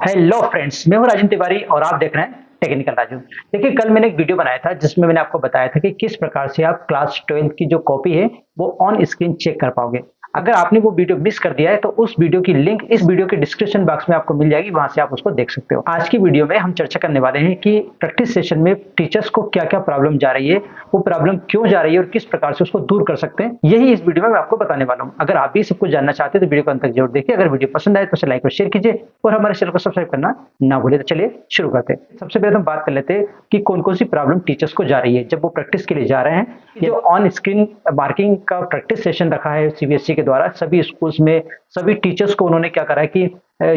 Hello friends, मैं हूं राजन तिवारी और आप देख रहे हैं टेक्निकल राजू। देखिए, कल मैंने एक वीडियो बनाया था जिसमें मैंने आपको बताया था कि किस प्रकार से आप क्लास 12 की जो कॉपी है वो ऑन स्क्रीन चेक कर पाओगे। अगर आपने वो वीडियो मिस कर दिया है तो उस वीडियो की लिंक इस वीडियो के डिस्क्रिप्शन बॉक्स में आपको मिल जाएगी, वहां से आप उसको देख सकते हो। आज की वीडियो में हम चर्चा करने वाले हैं कि प्रैक्टिस सेशन में टीचर्स को क्या क्या प्रॉब्लम जा रही है, वो प्रॉब्लम क्यों जा रही है और किस प्रकार से उसको दूर कर सकते हैं। यही इस वीडियो में मैं आपको बताने वाला हूँ। अगर आप भी सब कुछ जानना चाहते हैं तो वीडियो को अंत तक जरूर देखिए। अगर वीडियो पसंद आए तो उसे लाइक और शेयर कीजिए और हमारे चैनल को सब्सक्राइब करना ना भूलिए। तो चलिए शुरू करते हैं। सबसे पहले हम बात कर लेते हैं कि कौन कौन सी प्रॉब्लम टीचर्स को जा रही है जब वो प्रैक्टिस के लिए जा रहे हैं। जो ऑन स्क्रीन मार्किंग का प्रैक्टिस सेशन रखा है सीबीएसई के द्वारा, सभी स्कूल्स में सभी टीचर्स को उन्होंने क्या करा है कि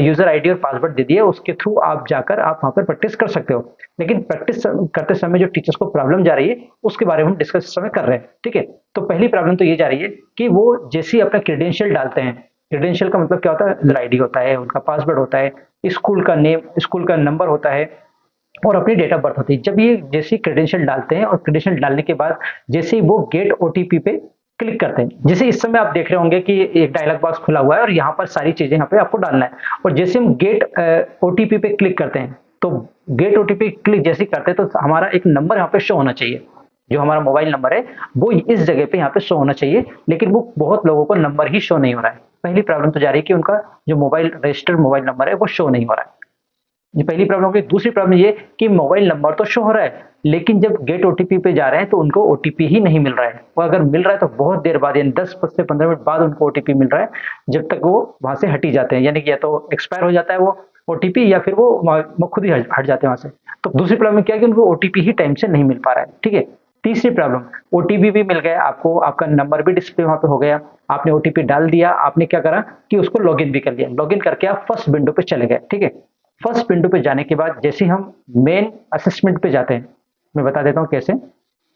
यूजर आईडी और पासवर्ड दे दिए, उसके थ्रू आप जाकर आप वहां पर प्रैक्टिस कर सकते हो। लेकिन प्रैक्टिस करते समय जो टीचर्स को प्रॉब्लम जा रही है उसके बारे में हम डिस्कस इस समय कर रहे हैं। ठीक है, तो पहली प्रॉब्लम तो ये जा रही है कि वो जैसे ही अपना क्रेडेंशियल डालते हैं, क्रेडेंशियल का मतलब क्या होता है, यूजर आईडी होता है, उनका पासवर्ड होता है, स्कूल का नेम, स्कूल का नंबर होता है और अपनी डेट ऑफ बर्थ होती है। जब ये जैसे ही क्रेडेंशियल डालते हैं और क्रेडेंशियल डालने के बाद जैसे ही वो गेट ओटीपी पे क्लिक करते हैं, जैसे इस समय आप देख रहे होंगे कि एक डायलॉग बॉक्स खुला हुआ है और यहाँ पर सारी चीजें यहाँ पे आपको डालना है। और जैसे हम गेट ओटीपी पे क्लिक करते हैं तो गेट ओटीपी क्लिक जैसे ही करते हैं तो हमारा एक नंबर यहाँ पे शो होना चाहिए। जो हमारा मोबाइल नंबर है वो इस जगह पे यहाँ पे शो होना चाहिए, लेकिन वो बहुत लोगों को नंबर ही शो नहीं हो रहा है। पहली प्रॉब्लम तो जा रही है कि उनका जो मोबाइल रजिस्टर्ड मोबाइल नंबर है वो शो नहीं हो रहा है। ये पहली प्रॉब्लम होगी। दूसरी प्रॉब्लम ये कि मोबाइल नंबर तो शो हो रहा है, लेकिन जब गेट ओटीपी पे जा रहे हैं तो उनको ओटीपी ही नहीं मिल रहा है। और अगर मिल रहा है तो बहुत देर बाद, यानी 10 से 15 मिनट बाद उनको ओटीपी मिल रहा है, जब तक वो वहां से हट ही जाते हैं। यानी कि या तो एक्सपायर हो जाता है वो ओटीपी या फिर वो खुद ही हट जाते हैं वहां से। तो दूसरी प्रॉब्लम क्या है कि उनको ओटीपी ही टाइम से नहीं मिल पा रहा है। ठीक है, तीसरी प्रॉब्लम, ओटीपी भी मिल गया आपको, आपका नंबर भी डिस्प्ले वहां पे हो गया, आपने ओटीपी डाल दिया, आपने क्या करा कि उसको लॉगिन भी कर लिया। लॉगिन करके आप फर्स्ट विंडो पे चले गए। ठीक है, फर्स्ट विंडो पे जाने के बाद जैसे हम मेन असेसमेंट पे जाते हैं, मैं बता देता हूँ कैसे।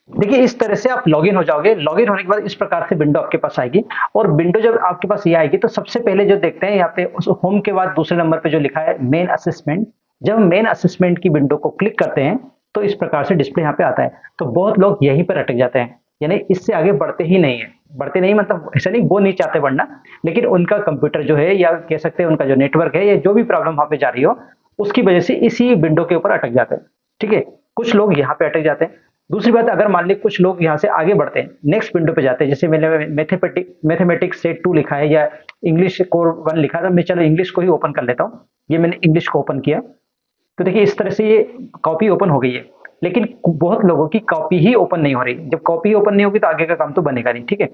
देखिए, इस तरह से आप लॉगिन हो जाओगे। लॉगिन होने के बाद इस प्रकार से विंडो आपके पास आएगी और विंडो जब आपके पास ये आएगी तो सबसे पहले जो देखते हैं यहाँ पे उस होम के बाद दूसरे नंबर पे जो लिखा है मेन असेसमेंट। जब हम मेन असेसमेंट की विंडो को क्लिक करते हैं तो इस प्रकार से डिस्प्ले यहाँ पे आता है। तो बहुत लोग यहीं पर अटक जाते हैं, यानी इससे आगे बढ़ते ही नहीं है। बढ़ते नहीं मतलब ऐसा नहीं वो नहीं चाहते बढ़ना, लेकिन उनका कंप्यूटर जो है या कह सकते हैं उनका जो नेटवर्क है या जो भी प्रॉब्लम वहां पे जा रही हो उसकी वजह से इसी विंडो के ऊपर अटक जाते हैं। ठीक है, कुछ लोग यहाँ पे अटक जाते हैं। दूसरी बात, अगर मान ली कुछ लोग यहाँ से आगे बढ़ते हैं, नेक्स्ट विंडो पे जाते हैं, जैसे मैंने मैथमेटिक्स सेट 2 लिखा है या इंग्लिश कोर 1 लिखा था, मैं चलो इंग्लिश को ही ओपन कर लेता हूँ। ये मैंने इंग्लिश को ओपन किया तो देखिए इस तरह से ये कॉपी ओपन हो गई है। लेकिन बहुत लोगों की कॉपी ही ओपन नहीं हो रही। जब कॉपी ओपन नहीं होगी तो आगे का काम तो बनेगा नहीं। ठीक है,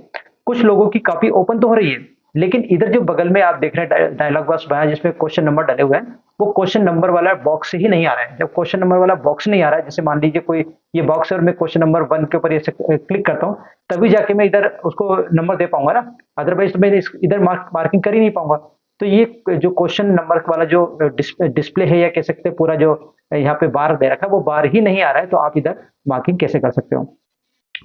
कुछ लोगों की कॉपी ओपन तो हो रही है, लेकिन इधर जो बगल में आप देख रहे हैं डायलॉग बॉक्स बना है जिसमें क्वेश्चन नंबर डले हुए हैं, वो क्वेश्चन नंबर वाला बॉक्स ही नहीं आ रहा है। जब क्वेश्चन नंबर वाला बॉक्स नहीं आ रहा है, जैसे मान लीजिए कोई ये बॉक्स है और मैं क्वेश्चन नंबर 1 के ऊपर क्लिक करता हूँ, तभी जाके मैं इधर उसको नंबर दे पाऊंगा ना, अदरवाइज तो मैं इधर मार्किंग कर ही नहीं पाऊंगा। तो ये जो क्वेश्चन नंबर वाला जो डिस्प्ले है या कह सकते हैं पूरा जो यहाँ पे बार दे रखा है वो बार ही नहीं आ रहा है, तो आप इधर मार्किंग कैसे कर सकते हो।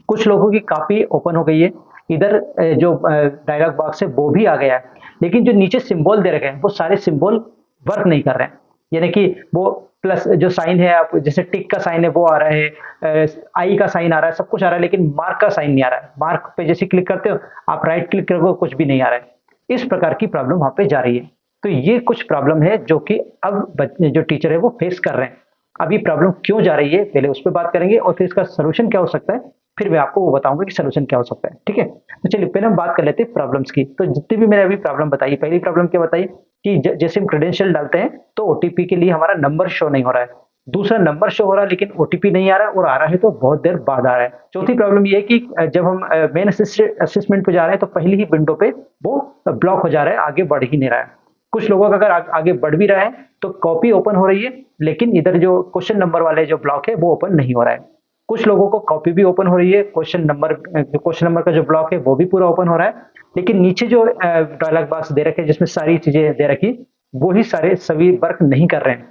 कुछ लोगों की कॉपी ओपन हो गई है, इधर जो डायलॉग बॉक्स है वो भी आ गया है, लेकिन जो नीचे सिंबल दे रखे हैं वो सारे सिंबल वर्क नहीं कर रहे हैं। यानी कि वो प्लस जो साइन है, आप जैसे टिक का साइन है वो आ रहा है, आई का साइन आ रहा है, सब कुछ आ रहा है, लेकिन मार्क का साइन नहीं आ रहा है। मार्क पे जैसे क्लिक करते हो आप, राइट क्लिक करोगे कुछ भी नहीं आ रहा है। इस प्रकार की प्रॉब्लम वहां पे जा रही है। तो ये कुछ प्रॉब्लम है जो कि अब जो टीचर है वो फेस कर रहे हैं। अब ये प्रॉब्लम क्यों जा रही है पहले उस पर बात करेंगे और फिर इसका सोल्यूशन क्या हो सकता है, फिर मैं आपको वो बताऊंगा कि सोल्यूशन क्या हो सकता है। ठीक है, तो चलिए पहले हम बात कर लेते हैं प्रॉब्लम्स की। तो जितनी भी मैंने अभी प्रॉब्लम बताई, पहली प्रॉब्लम क्या बताई कि जैसे हम क्रेडेंशियल डालते हैं तो ओटीपी के लिए हमारा नंबर शो नहीं हो रहा है। दूसरा, नंबर शो हो रहा है लेकिन ओटीपी नहीं आ रहा है, और आ रहा है तो बहुत देर बाद आ रहा है। चौथी प्रॉब्लम ये है कि जब हम मेन असेसमेंट पे जा रहे हैं तो पहली ही विंडो पे वो ब्लॉक हो जा रहा है, आगे बढ़ ही नहीं रहा है। कुछ लोगों का अगर आगे बढ़ भी रहा है तो कॉपी ओपन हो रही है, लेकिन इधर जो क्वेश्चन नंबर वाले जो ब्लॉक है वो ओपन नहीं हो रहा है। कुछ लोगों को कॉपी भी ओपन हो रही है, क्वेश्चन नंबर का जो ब्लॉक है वो भी पूरा ओपन हो रहा है, लेकिन नीचे जो डायलॉग बॉक्स दे रखे जिसमें सारी चीजें दे रखी वो ही सारे सभी वर्क नहीं कर रहे हैं।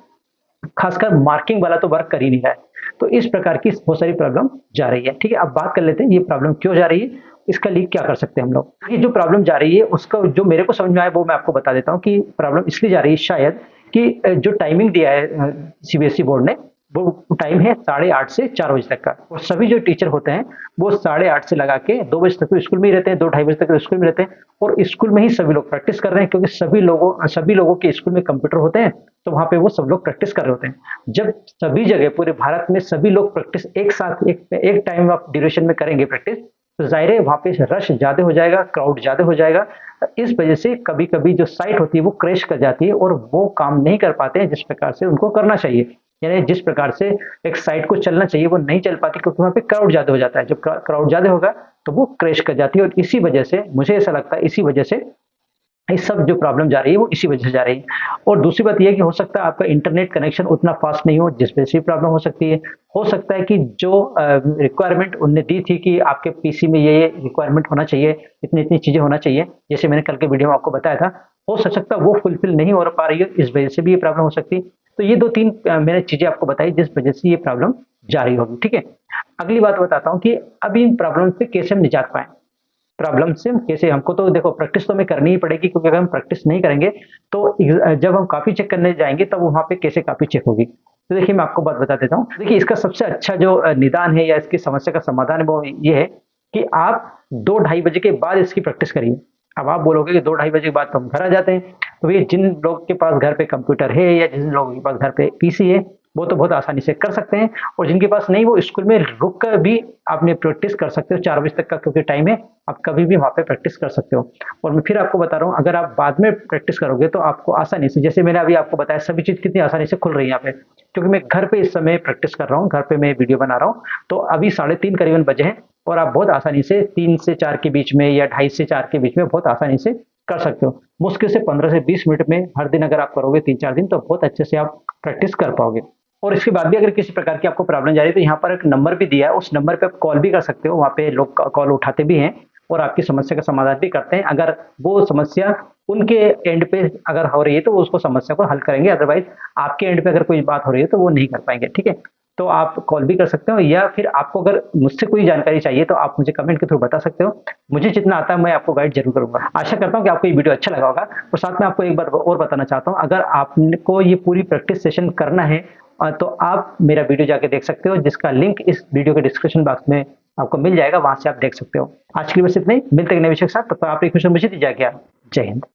खासकर मार्किंग वाला तो वर्क कर ही नहीं रहा है। तो इस प्रकार की बहुत सारी प्रॉब्लम जा रही है। ठीक है, अब बात कर लेते हैं ये प्रॉब्लम क्यों जा रही है, इसका लीक क्या कर सकते हैं हम लोग। ये जो प्रॉब्लम जा रही है उसका जो मेरे को समझ में आया वो मैं आपको बता देता हूँ कि प्रॉब्लम इसलिए जा रही है शायद कि जो टाइमिंग दिया है सीबीएसई बोर्ड ने वो टाइम है 8:30 से 4 बजे तक का, और सभी जो टीचर होते हैं वो 8:30 से लगा के 2 बजे तक तो स्कूल में ही रहते हैं, 2-2:30 बजे तक स्कूल में रहते हैं, और स्कूल में ही सभी लोग प्रैक्टिस कर रहे हैं, क्योंकि सभी लोगों के स्कूल में कंप्यूटर होते हैं, तो वहाँ पे वो सब लोग प्रैक्टिस कर रहे होते हैं। जब सभी जगह पूरे भारत में सभी लोग प्रैक्टिस एक साथ एक टाइम ऑफ ड्यूरेशन में करेंगे प्रैक्टिस, तो जाहिर है वहाँ पे रश ज़्यादा हो जाएगा, क्राउड ज़्यादा हो जाएगा। इस वजह से कभी-कभी जो साइट होती है वो क्रैश कर जाती है और वो काम नहीं कर पाते हैं जिस प्रकार से उनको करना चाहिए। यानी जिस प्रकार से एक साइट को चलना चाहिए वो नहीं चल पाती, क्योंकि वहाँ पे क्राउड ज़्यादा हो जाता है। जब क्राउड ज़्यादा होगा तो वो क्रैश कर जाती है, और इसी वजह से मुझे ऐसा लगता है, इसी वजह से ये सब जो प्रॉब्लम जा रही है वो इसी वजह से जा रही है। और दूसरी बात ये है कि हो सकता है आपका इंटरनेट कनेक्शन उतना फास्ट नहीं हो, जिस वजह से प्रॉब्लम हो सकती है। हो सकता है कि जो रिक्वायरमेंट उनने दी थी कि आपके पीसी में ये रिक्वायरमेंट होना चाहिए, इतनी इतनी चीजें होना चाहिए, जैसे मैंने कल के वीडियो में आपको बताया था, हो सकता है वो फुलफिल नहीं हो पा रही है, इस वजह से भी ये प्रॉब्लम हो सकती है। तो ये 2-3 मैंने चीजें आपको बताई जिस वजह से ये प्रॉब्लम जारी होगी। ठीक है, अगली बात बताता हूँ कि अब इन प्रॉब्लम से कैसे हम निजात पाए। प्रॉब्लम से कैसे, हमको तो देखो प्रैक्टिस तो हमें करनी ही पड़ेगी, क्योंकि अगर हम प्रैक्टिस नहीं करेंगे तो जब हम कॉपी चेक करने जाएंगे तब वहां पे कैसे कॉपी चेक होगी। तो देखिए मैं आपको बात बता देता हूँ। देखिए इसका सबसे अच्छा जो निदान है या इसकी समस्या का समाधान है वो ये है कि आप 2-2:30 बजे के बाद इसकी प्रैक्टिस करिए। अब आप बोलोगे कि 2-2:30 बजे के बाद तो हम घर आ जाते हैं, तो ये जिन लोग के पास घर पे कंप्यूटर है या जिन लोगों के पास घर पे पीसी है वो तो बहुत आसानी से कर सकते हैं, और जिनके पास नहीं वो स्कूल में रुक कर भी आपने प्रैक्टिस कर सकते हो 4 बजे तक का, क्योंकि टाइम है, आप कभी भी वहाँ पे प्रैक्टिस कर सकते हो। और मैं फिर आपको बता रहा हूँ, अगर आप बाद में प्रैक्टिस करोगे तो आपको आसानी से, जैसे मैंने अभी आपको बताया, सभी चीज़ कितनी आसानी से खुल रही है यहाँ पे, क्योंकि मैं घर पे इस समय प्रैक्टिस कर रहा हूँ, घर पे मैं वीडियो बना रहा हूँ। तो अभी 3:30 करीबन बजे हैं, और आप बहुत आसानी से 3 से 4 के बीच में या 2:30 से 4 के बीच में बहुत आसानी से कर सकते हो। मुश्किल से 15 से 20 मिनट में हर दिन अगर आप करोगे 3-4 दिन, तो बहुत अच्छे से आप प्रैक्टिस कर पाओगे। और इसके बाद भी अगर किसी प्रकार की आपको प्रॉब्लम जा रही है तो यहाँ पर एक नंबर भी दिया है, उस नंबर पे आप कॉल भी कर सकते हो, वहाँ पे लोग कॉल उठाते भी हैं और आपकी समस्या का समाधान भी करते हैं। अगर वो समस्या उनके एंड पे अगर हो रही है तो वो उसको समस्या को हल करेंगे, अदरवाइज आपके एंड पे अगर कोई बात हो रही है तो वो नहीं कर पाएंगे। ठीक है, तो आप कॉल भी कर सकते हो, या फिर आपको अगर मुझसे कोई जानकारी चाहिए तो आप मुझे कमेंट के थ्रू बता सकते हो। मुझे जितना आता है मैं आपको गाइड जरूर करूंगा। आशा करता हूँ कि आपको ये वीडियो अच्छा लगा होगा। और साथ में आपको एक बार और बताना चाहता हूँ, अगर आपको ये पूरी प्रैक्टिस सेशन करना है तो आप मेरा वीडियो जाके देख सकते हो, जिसका लिंक इस वीडियो के डिस्क्रिप्शन बॉक्स में आपको मिल जाएगा, वहां से आप देख सकते हो। आज के लिए बस इतना ही, मिलते हैं नए विषय के साथ, तब तक आप खुश मुझे दीजिए। जय हिंद।